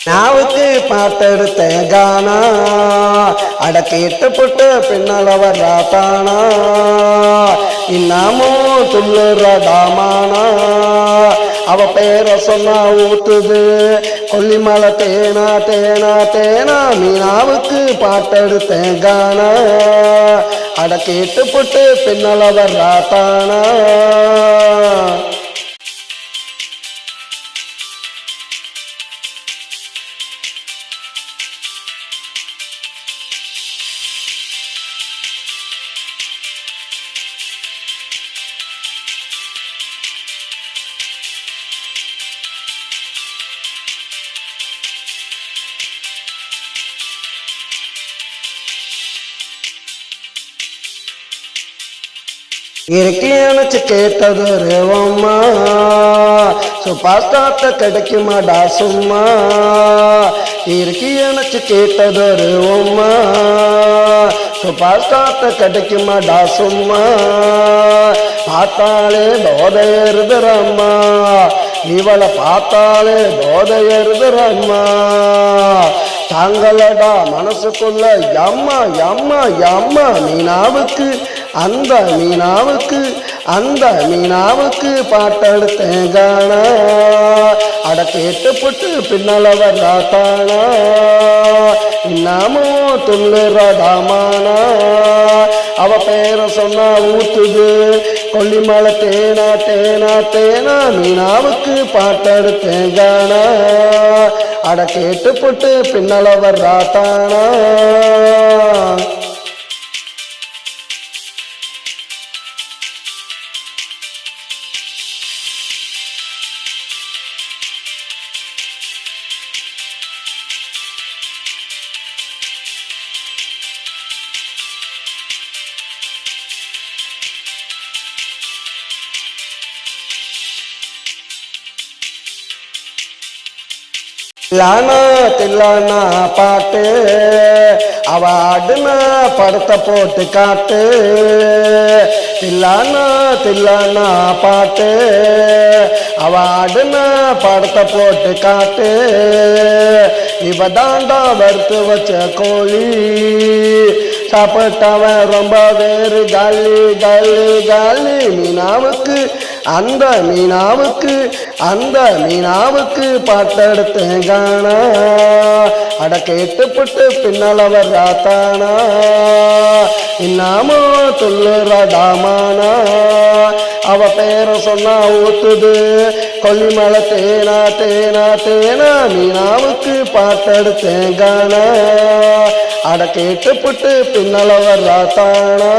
நாவுக்கு பாட்டெடுத்தேன் கானா அட கேட்டு புட்டு பின்னால வர்றாத்தானா இன்னமும் துள்ளுறடாமானா அவ பேரை சொன்னா ஊத்துது கொல்லிமலை தேனா தேனா தேனா மீனாவுக்கு பாட்டெடுத்தேன் கானா அட கேட்டு புட்டு பின்னால வர்றாத்தானா இறக்கியணைச்சு கேட்டதொரு அம்மா சுபாஸ்டாட்ட கிடைக்குமாடா சும்மா இறக்கியணைச்சு கேட்டதொரு அம்மா சுபாஸ்டாட்ட கிடைக்குமாடா சும்மா பார்த்தாலே போதையறுதுரம்மா இவளை பார்த்தாலே போதையறுதுரம்மா தாங்களடா மனசுக்குள்ள எம்மா எம்மா எம்மா மீனாவுக்கு அந்த மீனாவுக்கு பாட்டெடுத்தேன் கானா அட கேட்டு புட்டு பின்னால வர்றாத்தானா இன்னமும் துள்ளுறடாமானா அவ பேரை சொன்னா ஊத்துது கொல்லிமலை தேனா தேனா தேனா மீனாவுக்கு பாட்டெடுத்தேன் கானா அட கேட்டு புட்டு பின்னால வர்றாத்தானா லானா தில்லானா பாட்டு அவ ஆடுனா படத்தை போட்டு காட்டு தில்லானா பாட்டு அவ ஆடுனா படத்தை போட்டு காட்டு இவ தாண்டா வறுத்து வச்ச கோழி சாப்பிட்டவன் ரொம்ப வேறு காலி காலி காலி அந்த மீனாவுக்கு பாட்டெடுத்தேன் கானா அட கேட்டு புட்டு பின்னால வர்றாத்தானா இன்னமும் துள்ளுறடாமானா அவ பேரை சொன்னா ஊத்துது கொல்லிமலை தேனா தேனா தேனா மீனாவுக்கு பாட்டெடுத்தேன் கானா அட கேட்டு புட்டு பின்னால வர்றாத்தானா